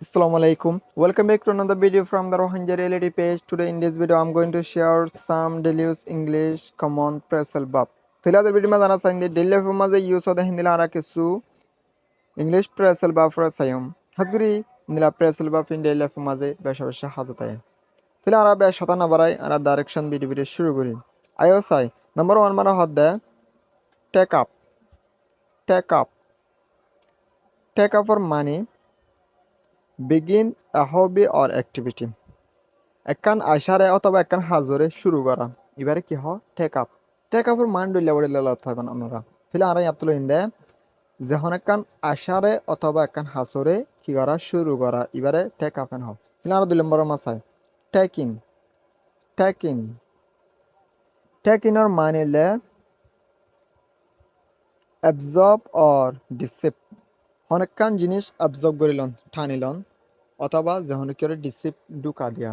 Assalamu alaikum. Welcome back to another video from the Rohingya Reality page. Today in this video I'm going to share some daily use English common phrasal verb. Tila video ma jana sainde daily life ma je use hoda hindi la ara kisu English phrasal verb for sayum. Hasguri nila phrasal verb in daily life ma je besha besha hazatay. Tila ara be shota na barai ara direction video shuru kori. Ayo sai number 1 mara hodda take up. Take up. Take up for money. Begin a hobby or activity. একখান আশারে অথবা একখান হাজরে শুরু করা এবারে কি হয় take আপের মান ডইলা বড়িলা অর্থ হবেন আপনারা তাহলে আর ইয়াত ইন্দে যখন একখান আশারে অথবা একখান হাজরে কি করা শুরু করা এবারে টেক আপেন হয় তাহলে আর 2 নম্বর মাসায় take in take in take ইনর মান হইলে অ্যাবজর্ব অর ডিসিপ অনেকখান জিনিস অ্যাবজর্ব করিলন ঠানিলন অথবা যখন কি করে ডিসিপ ঢুকা দিয়া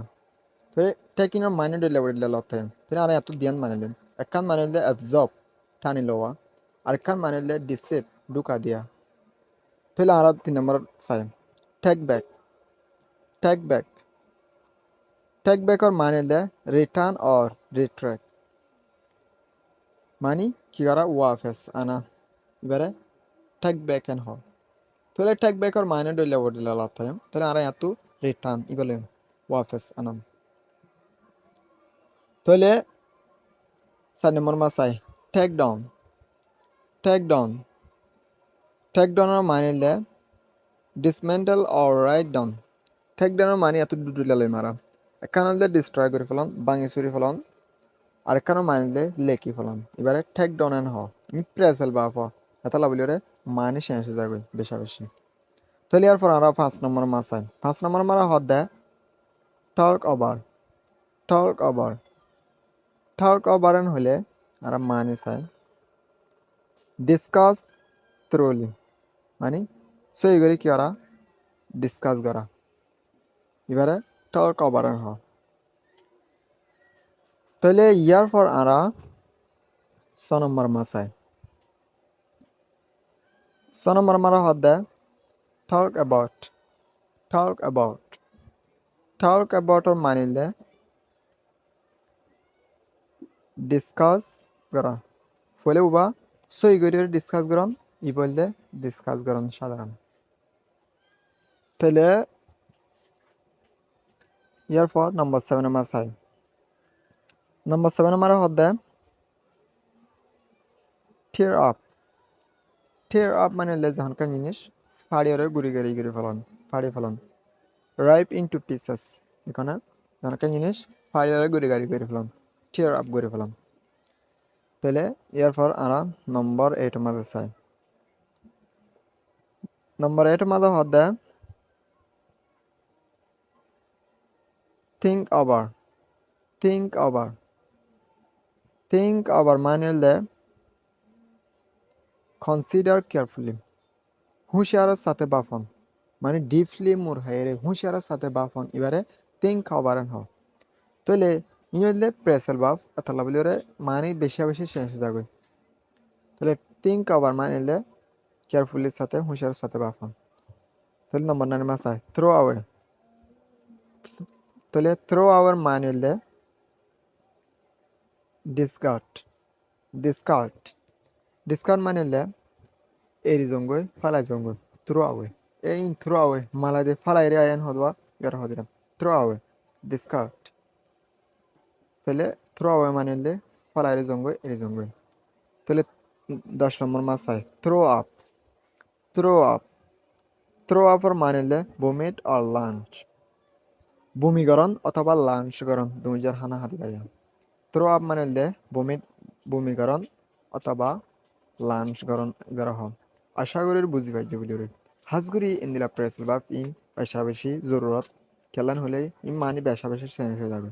তো টেকিনৰ মানে ডলে বড়িলে লতে তেনে আর এত দিয়ান মানিলে একখান মানিলে অ্যাবজর্ব টানি লওয়া আর একখান মানিলে ডিসেপ ঢুকা দিয়া তাহলে আর 3 নম্বর চাই take back take back take ব্যাকর মানিলে রিটার্ন অর রিট্র্যাক্ট মানি কি করা ওয়াফেস আনা এবারে টেক ব্যাক এন হয় তাহলে টেক ব্যাকর মানে ডলে বড়িলে লতে তাহলে আর এত রিটার্ন ইবলে ওয়াফেস আনা তাহলে 4 নম্বর মাসাই take down take down take ডাউনের মানে হলে dismantle or write down take ডাউনের মানে এত দুটো মারা একখান হলে ডিস্ট্রয় করে ফেলন ভাঙি চুরি ফেলন আর একখানের মানে হলে লেকি ফেলন এবারে টেক ডাউন এন প্রেসেল বা এত লাভলি মানে শেষ হয়ে যাবে বেশা বেশি তাহলে এরপর আমরা 5 নম্বর মাসাই 5 নম্বর মারা হদ দেয় টক ওভার টক ওভার টক ওভার এন হলে আর মানে চাই ডিসকাস থ্রোলি মানে সই করে কি ওরা ডিসকাস করা এবারে টক ওভার হয় তাহলে ইয়ার পর আমরা 6 নম্বর মাসাই 6 নম্বর মারা হদ্দে talk about talk about talk about or মানিলে ডিসকাস করা ফলে উবা সই করে ডিসকাস করন ই বললে ডিসকাস করন সাধারণ তাহলে ইয়ার পর নম্বর 7 নম্বর চাই নম্বর 7 নম্বর হদ্দে টিয়ার আপ টিয়ার আপ মানে যখনকার জিনিস ফাড়িয়ে গুড়ি গাড়ি করে ফেলন ফাড়ি ফেলন রাইপ ইনটু পিসেস এখানে যখনকার জিনিস ফাড়িয়ে গুড়ি গাড়ি করে ফেলন টিয়ার আপ করে ফেলন তাহলে এরপর আমরা নম্বর 8 মাঝে চাই নম্বর 8 মাঝে হদ্দে think over think over think over মানে হলে কনসিডার কেয়ারফুলি হুঁশিয়ারের সাথে বাফন মানে ডিপলি মোর হাইরে হুঁশিয়ারের সাথে বাফন এবারে think over এন হয় তাহলে ইনি হলে প্রেসার বাফ অথবা বলি মানে বেশি বেশি শেষ যাবে তাহলে think over মানে হলে কেয়ারফুলির সাথে হুঁশিয়ারের সাথে বাফন তাহলে নম্বর 9 মাস হয় থ্রো আওয়ে তাহলে থ্রো আওয়ার মানে হলে ডিসকার্ড ডিসকার্ড ডিসকার্ড মানে হলে এরি জঙ্গই ফালাই জঙ্গই থ্রো আওয়ে এই থ্রো আওয়ে মালা দিয়ে ফালাই রে আয়ন হদবা গার হদিরাম থ্রো আওয়ে ডিসকার্ড তাহলে থ্রো আওয়ে মানে হলে ফালাই রে জঙ্গই এরি জঙ্গই তাহলে 10 নম্বর মাস হয় throw up throw up throw আপের মানে হলে ভমিট অর লাঞ্চ ভূমিকরণ অথবা লাঞ্চ করণ দুইজার হানাহাতি পাইয়া থ্রো আপ মানে হলে ভূমিকরণ অথবা লাঞ্চ করণ গ্রহ আশা করি বুঝি পাইছে বলি হাজগুড়ি ইন্দিলা প্রেসেল বা ইন বেশা বেশি জরুরত খেলান হলে ই মানে বেশা বেশি শেষ হয়ে যাবে